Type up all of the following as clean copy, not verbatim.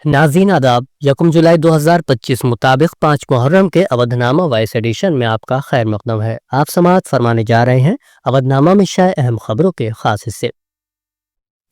नाज़रीन आदाब। 1 जुलाई 2025 मुताबिक 5 मुहर्रम के अवधनामा वॉइस एडिशन में आपका खैर मकदम है। आप समाअत फरमाने जा रहे हैं अवधनामा में शाये अहम खबरों के खास हिस्से।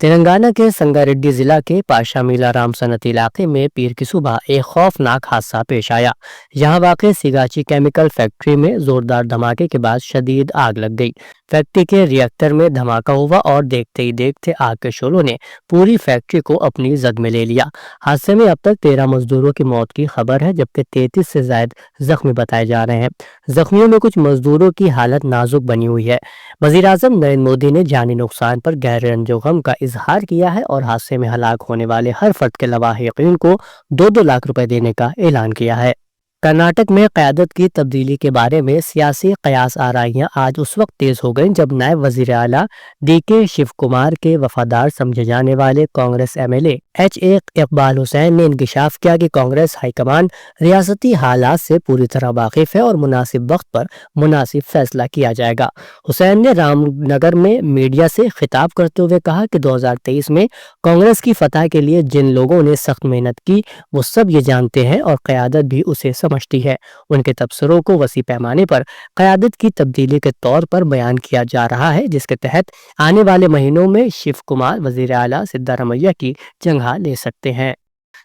तेलंगाना के संगारेड्डी जिला के पाशामीला राम सनती इलाके में पीर की सुबह एक खौफनाक हादसा पेश आया। यहाँ वाक़े सिगाची केमिकल फैक्ट्री में जोरदार धमाके के बाद शदीद आग लग गई। फैक्ट्री के रिएक्टर में धमाका हुआ और देखते ही देखते आग के शोलों ने पूरी फैक्ट्री को अपनी जद में ले लिया। हादसे में अब तक 13 मजदूरों की मौत की खबर है, जबकि 33 से ज्यादा जख्मी बताए जा रहे हैं। जख्मियों में कुछ मजदूरों की हालत नाजुक बनी हुई है। वज़ीर-ए-आज़म नरेंद्र मोदी ने जानी नुकसान पर गहरे रंजो गम का इजहार किया है और हादसे में हलाक होने वाले हर फर्द के लवाहिकीन को 2-2 लाख रुपए देने का ऐलान किया है। कर्नाटक में क़यादत की तब्दीली के बारे में सियासी कयास आराइयाँ आज उस वक्त तेज हो गईं जब नायब वज़ीर आला DK शिव कुमार के वफादार समझे जाने वाले कांग्रेस MLA H.A. इकबाल हुसैन ने इंकशाफ किया कि कांग्रेस हाईकमान रियासती हालात से पूरी तरह वाकिफ है और मुनासिब वक्त पर मुनासिब फैसला किया जाएगा। हुसैन ने रामनगर में मीडिया से खिताब करते हुए कहा कि 2023 में कांग्रेस की फतह के लिए जिन लोगों ने सख्त मेहनत की वो सब ये जानते हैं और क़यादत भी उसे समझती है। उनके तबसरों को वसी पैमाने पर क़यादत की तब्दीली के तौर पर बयान किया जा रहा है, जिसके तहत आने वाले महीनों में शिव कुमार वज़ीर आला सिद्धारमैया की जगह ले सकते हैं।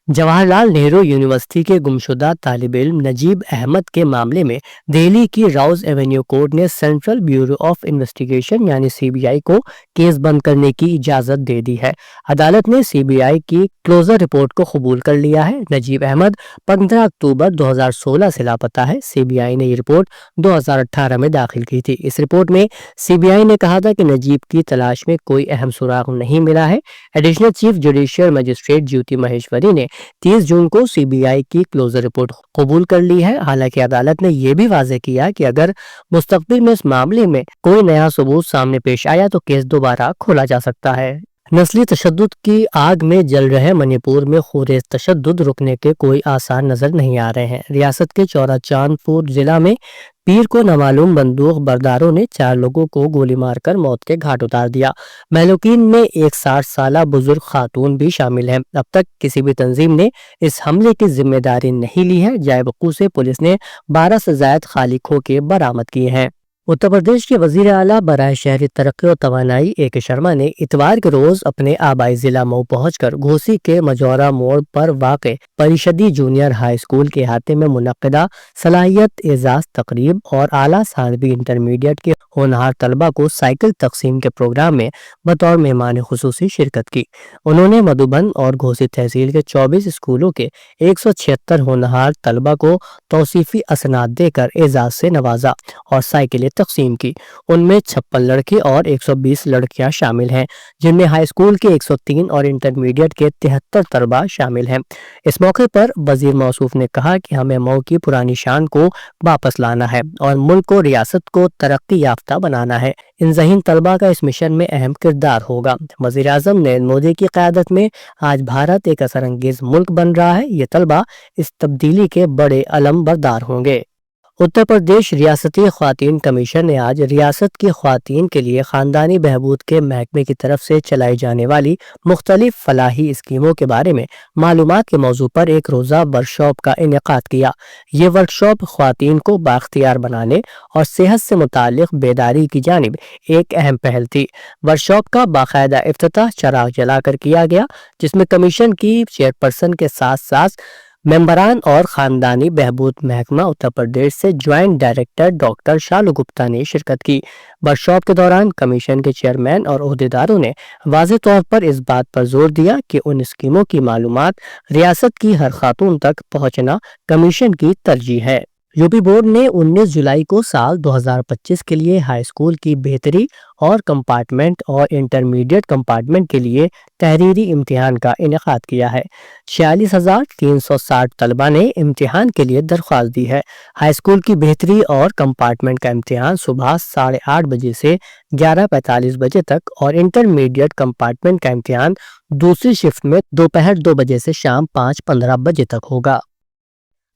जवाहरलाल नेहरू यूनिवर्सिटी के गुमशुदा तालिब इल्म नजीब अहमद के मामले में दिल्ली की राउज एवेन्यू कोर्ट ने सेंट्रल ब्यूरो ऑफ इन्वेस्टिगेशन यानी CBI को केस बंद करने की इजाजत दे दी है। अदालत ने CBI की क्लोजर रिपोर्ट को कबूल कर लिया है। नजीब अहमद 15 अक्टूबर 2016 से लापता है। CBI ने ये रिपोर्ट 2018 में दाखिल की थी। इस रिपोर्ट में CBI ने कहा था कि नजीब की तलाश में कोई अहम सुराग नहीं मिला है। एडिशनल चीफ जुडिशियल मजिस्ट्रेट ज्योति महेश्वरी ने 30 जून को CBI की क्लोजर रिपोर्ट कबूल कर ली है। हालांकि अदालत ने यह भी वाज़ेह किया कि अगर मुस्तकबिल में इस मामले में कोई नया सबूत सामने पेश आया तो केस दोबारा खोला जा सकता है। नस्ली तशद्दुद की आग में जल रहे मणिपुर में खुरेज तशद्दुद रुकने के कोई आसार नजर नहीं आ रहे हैं। रियासत के चौरा चांदपुर जिला में पीर को नामालूम बंदूक बरदारों ने 4 लोगों को गोली मारकर मौत के घाट उतार दिया। महलूकीन में एक 60 साला बुजुर्ग खातून भी शामिल है। अब तक किसी भी तंजीम ने इस हमले की जिम्मेदारी नहीं ली है। जाए वकूअ से पुलिस ने 12 से ज्यादा खाली खोखे बरामद किए हैं। उत्तर प्रदेश के वजीर आला बराए शहरी तरक्की और तवानाई AK शर्मा ने इतवार के रोज अपने आबाई जिला मऊ पहुंचकर घोसी के मजौरा मोड़ पर वाक़े परिषदी जूनियर हाई स्कूल के अहाते में मुनक्किदा सलाहियत एजाज तकरीब और आला सानवी इंटरमीडिएट के होनहार तलबा को साइकिल तकसीम के प्रोग्राम में बतौर मेहमान खुसूसी शिरकत की। उन्होंने मधुबन और घोसी तहसील के 24 स्कूलों के 176 होनहार तलबा को तौसीफी असनाद देकर एजाज से नवाजा और साइकिलें तकसीम की। उनमें 56 लड़के और 120 लड़कियां शामिल हैं, जिनमें हाई स्कूल के 103 और इंटरमीडिएट के 73 तलबा शामिल हैं। इस मौके पर वजीर मौसूफ ने कहा कि हमें मऊ की पुरानी शान को वापस लाना है और मुल्क को रियासत को तरक्की याफ्ता बनाना है। इन ज़हीन तलबा का इस मिशन में अहम किरदार होगा। वज़ीर-ए-आज़म नरेंद्र मोदी की क़यादत में आज भारत एक असरअंगेज मुल्क बन रहा है। ये तलबा इस तब्दीली के बड़े अलम बरदार होंगे। उत्तर प्रदेश रियासती ख्वातीन कमीशन ने आज रियासत की ख्वातीन के लिए खानदानी बहबूद के महकमे की तरफ से चलाई जाने वाली मुख्तलिफ फलाही स्कीमों के बारे में मालूमात के मौजू पर एक रोज़ा वर्कशॉप का इनेकाद किया। ये वर्कशॉप ख्वातीन को बाख्तियार बनाने और सेहत से मुतालिक बेदारी की जानिब एक अहम पहल थी। वर्कशॉप का बाकायदा इफ्तिताह चराग जलाकर किया गया, जिसमें कमीशन की चेयरपर्सन के साथ साथ मेंबरान और खानदानी बहबूद महकमा उत्तर प्रदेश से ज्वाइंट डायरेक्टर डॉक्टर शालू गुप्ता ने शिरकत की। वर्कशॉप के दौरान कमीशन के चेयरमैन और ओहदेदारों ने वाज़ेह तौर पर इस बात पर जोर दिया कि उन स्कीमों की मालूमात रियासत की हर खातून तक पहुंचना कमीशन की तरजीह है। यूपी बोर्ड ने 19 जुलाई को साल 2025 के लिए हाई स्कूल की बेहतरी और कंपार्टमेंट और इंटरमीडिएट कंपार्टमेंट के लिए तहरीरी इम्तिहान का इनेकाद किया है। 46,360 तलबा ने इम्तिहान के लिए दरख्वास्त दी है। हाई स्कूल की बेहतरी और कंपार्टमेंट का इम्तिहान सुबह 8:30 बजे से 11:45 बजे तक और इंटरमीडिएट कंपार्टमेंट का इम्तिहान दूसरी शिफ्ट में दोपहर 2 बजे से शाम 5:15 बजे तक होगा।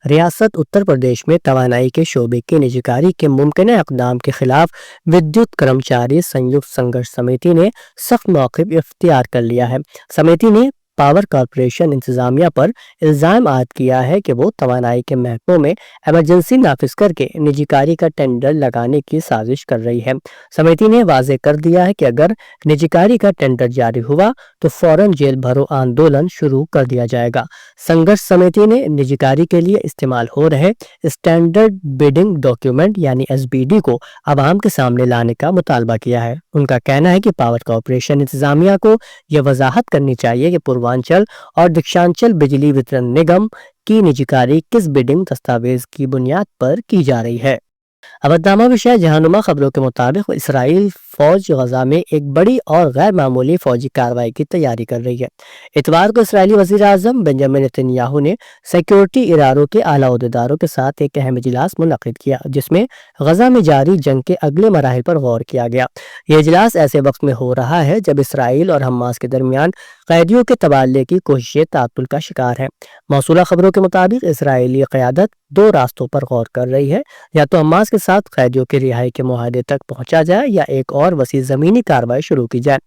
रियासत उत्तर प्रदेश में तवानाई के शोबे की निजीकारी के मुमकिन इक़दाम के खिलाफ विद्युत कर्मचारी संयुक्त संघर्ष समिति ने सख्त मौक़िफ़ इख्तियार कर लिया है। समिति ने پاور کارپوریشن انتظامیہ پر الزام عائد کیا ہے کہ وہ توانائی کے محکموں میں ایمرجنسی نافذ کر کے نجی کاری کا ٹینڈر لگانے کی سازش کر رہی ہے۔ سمیتی نے واضح کر دیا ہے کہ اگر نجی کاری کا ٹینڈر جاری ہوا تو فوراً جیل بھرو آندولن شروع کر دیا جائے گا۔ سنگھرش سمیتی نے نجی کاری کے لیے استعمال ہو رہے اسٹینڈرڈ بیڈنگ ڈاکیومنٹ یعنی SBD کو عوام کے سامنے لانے کا مطالبہ کیا ہے۔ ان کا کہنا ہے کہ پاور کارپوریشن انتظامیہ کو یہ وضاحت کرنی چاہیے کہ پوروانچل اور دکشانچل بجلی وترن نگم کی نجی کاری کس بیڈنگ دستاویز کی بنیاد پر کی جا رہی ہے۔ اودھ نامہ میں شائع جہانما خبروں کے مطابق اسرائیل فوج غزہ میں ایک بڑی اور غیر معمولی فوجی کارروائی کی تیاری کر رہی ہے۔ اتوار کو اسرائیلی وزیر اعظم بنجامن نیتن یاہو نے سیکیورٹی اداروں کے اعلیٰ عہدیداروں کے ساتھ ایک اہم اجلاس منعقد کیا جس میں غزہ میں جاری جنگ کے اگلے مراحل پر غور کیا گیا۔ یہ اجلاس ایسے وقت میں ہو رہا ہے جب اسرائیل اور حماس کے درمیان قیدیوں کے تبادلے کی کوششیں تعطل کا شکار ہیں۔ موصولہ خبروں کے مطابق اسرائیلی قیادت دو راستوں پر غور کر رہی ہے، یا تو حماس کے ساتھ قیدیوں کی رہائی کے معاہدے تک پہنچا جائے یا ایک اور وسیع زمینی کارروائی شروع کی جائے۔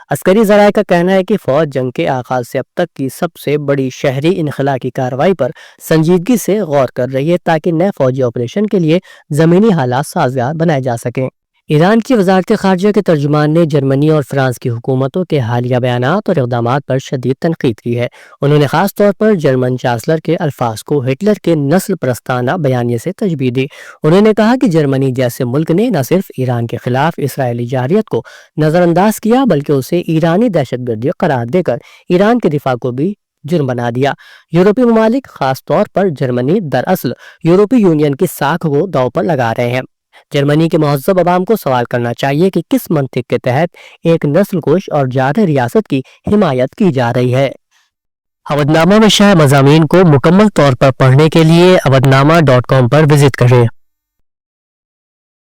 عسکری ذرائع کا کہنا ہے کہ فوج جنگ کے آغاز سے اب تک کی سب سے بڑی شہری انخلاء کی کارروائی پر سنجیدگی سے غور کر رہی ہے تاکہ نئے فوجی آپریشن کے لیے زمینی حالات سازگار بنائے جا سکیں۔ ایران کی وزارت خارجہ کے ترجمان نے جرمنی اور فرانس کی حکومتوں کے حالیہ بیانات اور اقدامات پر شدید تنقید کی ہے۔ انہوں نے خاص طور پر جرمن چانسلر کے الفاظ کو ہٹلر کے نسل پرستانہ بیانیے سے تشبیہ دی۔ انہوں نے کہا کہ جرمنی جیسے ملک نے نہ صرف ایران کے خلاف اسرائیلی جارحیت کو نظر انداز کیا بلکہ اسے ایرانی دہشت گردی قرار دے کر ایران کے دفاع کو بھی جرم بنا دیا۔ یورپی ممالک خاص طور پر جرمنی دراصل یورپی یونین کی ساکھ کو داؤ پر لگا رہے ہیں۔ جرمنی کے مہذب عوام کو سوال کرنا چاہیے کہ کس منطق کے تحت ایک نسل کش اور جارح ریاست کی حمایت کی جا رہی ہے۔ اودھ نامہ میں شائع مضامین کو مکمل طور پر پڑھنے کے لیے اودھ نامہ.com پر وزٹ کریں۔